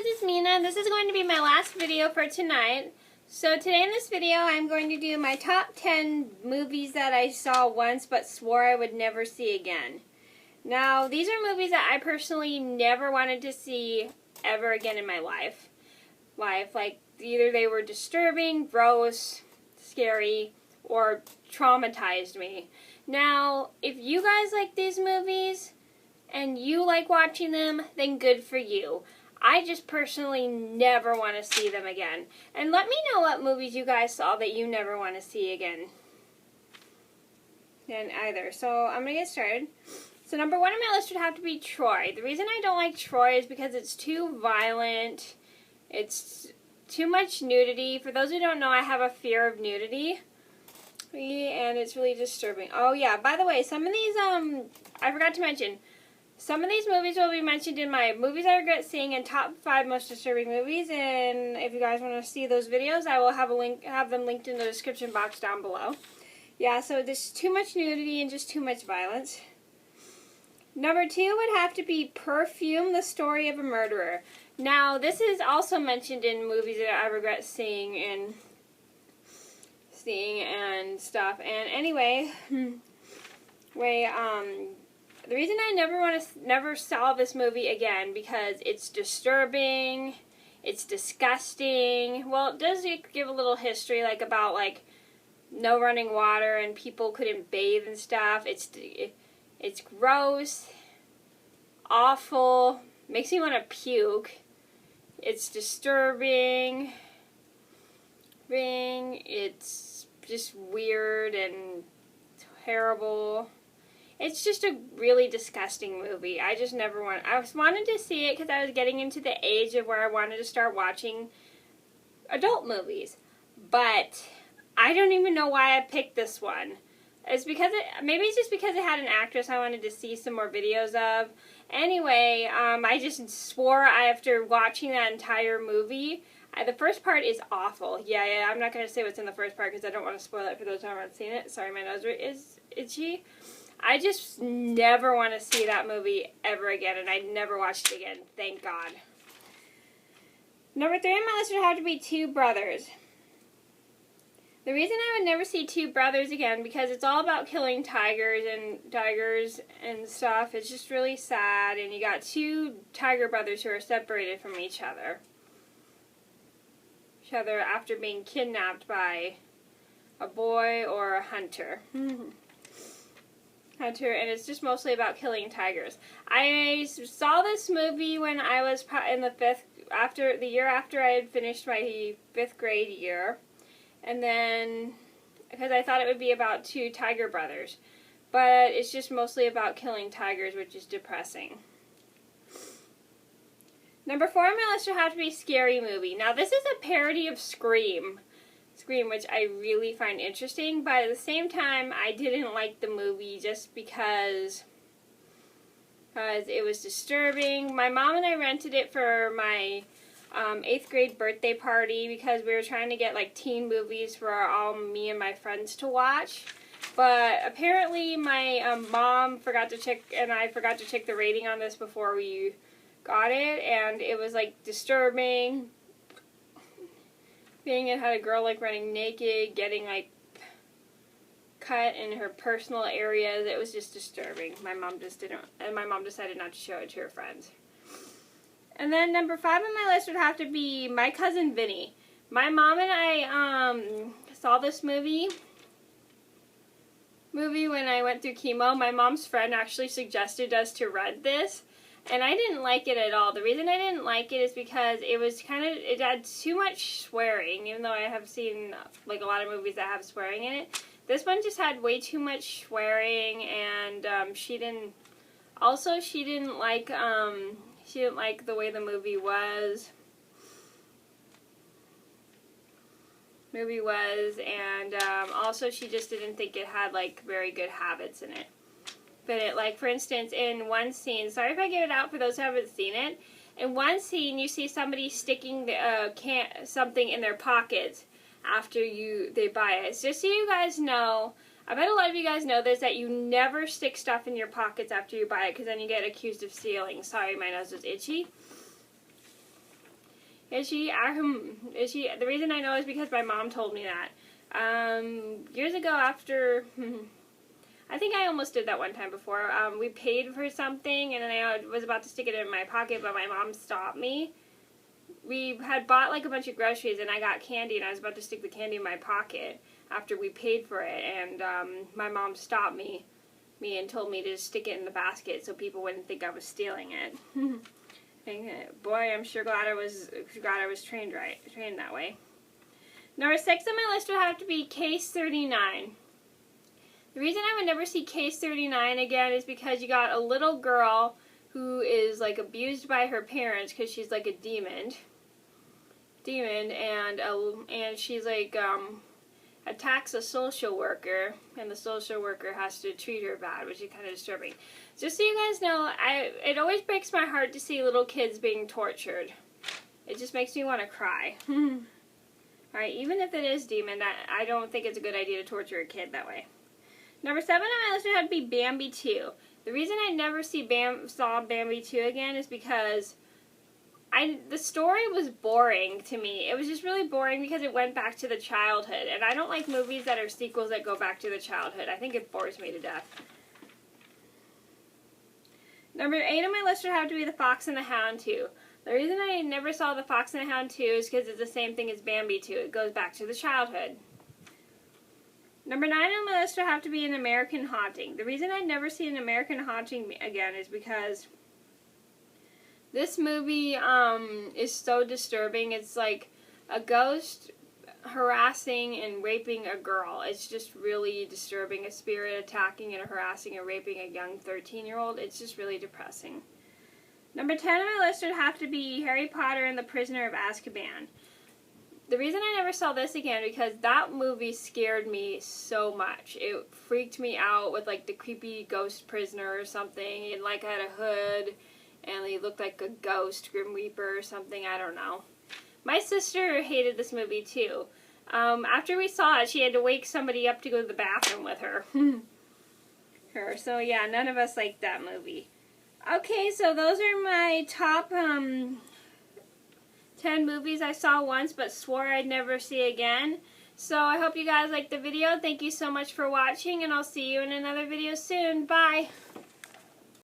it's Mena. This is going to be my last video for tonight. So today in this video I'm going to do my top 10 movies that I saw once but swore I would never see again. Now these are movies that I personally never wanted to see ever again in my life. Like either they were disturbing, gross, scary, or traumatized me. Now if you guys like these movies and you like watching them, then good for you. I just personally never want to see them again. And let me know what movies you guys saw that you never want to see again. Then either. So I'm going to get started. So number one on my list would have to be Troy. The reason I don't like Troy is because it's too violent. It's too much nudity. For those who don't know, I have a fear of nudity. And it's really disturbing. Oh yeah, by the way, some of these, I forgot to mention, some of these movies will be mentioned in my Movies I Regret Seeing and Top 5 Most Disturbing Movies, and if you guys want to see those videos, I will have them linked in the description box down below. Yeah, so there's too much nudity and just too much violence. Number two would have to be Perfume, The Story of a Murderer. Now, this is also mentioned in Movies that I Regret Seeing and stuff. And anyway, the reason I never saw this movie again because it's disturbing, it's disgusting. Well, it does give a little history, like about like no running water and people couldn't bathe and stuff. It's gross, awful, makes me want to puke. It's disturbing. It's just weird and terrible. It's just a really disgusting movie. I just never I wanted to see it because I was getting into the age of where I wanted to start watching adult movies. But I don't even know why I picked this one. Maybe it's just because it had an actress I wanted to see some more videos of. Anyway, I just swore after watching that entire movie. The first part is awful. Yeah, I'm not going to say what's in the first part because I don't want to spoil it for those who haven't seen it. Sorry, my nose is itchy. I just never want to see that movie ever again, and I never watched it again. Thank God. Number three on my list would have to be Two Brothers. The reason I would never see Two Brothers again because it's all about killing tigers and stuff. It's just really sad, and you got two tiger brothers who are separated from each other after being kidnapped by a boy or a hunter. And it's just mostly about killing tigers. I saw this movie when I was in the year after I had finished my 5th grade year, and then because I thought it would be about two tiger brothers, but it's just mostly about killing tigers, which is depressing. Number 4 on my list would have to be Scary Movie. Now this is a parody of Scream, which I really find interesting, but at the same time I didn't like the movie just because it was disturbing. My mom and I rented it for my 8th grade birthday party because we were trying to get like teen movies for me and my friends to watch. But apparently my mom forgot to check, and I forgot to check the rating on this before we got it, and it was like disturbing. It had a girl like running naked, getting like cut in her personal areas. It was just disturbing. My mom decided not to show it to her friends. And then number 5 on my list would have to be My Cousin Vinny. My mom and I saw this movie when I went through chemo. My mom's friend actually suggested us to rent this. And I didn't like it at all. The reason I didn't like it is because it had too much swearing, even though I have seen like a lot of movies that have swearing in it. This one just had way too much swearing, and she didn't like the way the movie was. And also she just didn't think it had like very good habits in it. But like for instance, in one scene, sorry if I give it out for those who haven't seen it, in one scene you see somebody sticking something in their pockets after they buy it. So just so you guys know, I bet a lot of you guys know this, that you never stick stuff in your pockets after you buy it because then you get accused of stealing. Sorry, my nose was itchy. Is she? The reason I know is because my mom told me that. Years ago after, I think I almost did that one time before. We paid for something and then I was about to stick it in my pocket, but my mom stopped me. We had bought like a bunch of groceries and I got candy and I was about to stick the candy in my pocket after we paid for it, and my mom stopped me and told me to stick it in the basket so people wouldn't think I was stealing it. And, boy, I'm sure glad I was trained that way. Number 6 on my list would have to be Case 39. The reason I would never see Case 39 again is because you got a little girl who is like abused by her parents because she's like a demon, and she's like attacks a social worker, and the social worker has to treat her bad, which is kind of disturbing. Just so you guys know, it always breaks my heart to see little kids being tortured. It just makes me want to cry. Alright, even if it is demon, I don't think it's a good idea to torture a kid that way. Number 7 on my list would have to be Bambi 2. The reason I never saw Bambi 2 again is because the story was boring to me. It was just really boring because it went back to the childhood. And I don't like movies that are sequels that go back to the childhood. I think it bores me to death. Number 8 on my list would have to be The Fox and the Hound 2. The reason I never saw The Fox and the Hound 2 is because it's the same thing as Bambi 2. It goes back to the childhood. Number 9 on my list would have to be An American Haunting. The reason I'd never see An American Haunting again is because this movie is so disturbing. It's like a ghost harassing and raping a girl. It's just really disturbing. A spirit attacking and harassing and raping a young 13-year-old. It's just really depressing. Number 10 on my list would have to be Harry Potter and the Prisoner of Azkaban. The reason I never saw this again because that movie scared me so much. It freaked me out with like the creepy ghost prisoner or something, and like had a hood and he looked like a ghost, Grim Reaper or something, I don't know. My sister hated this movie too. After we saw it, she had to wake somebody up to go to the bathroom with her. So yeah, none of us liked that movie. Okay, so those are my top 10 movies I saw once but swore I'd never see again. So I hope you guys liked the video. Thank you so much for watching, and I'll see you in another video soon. Bye!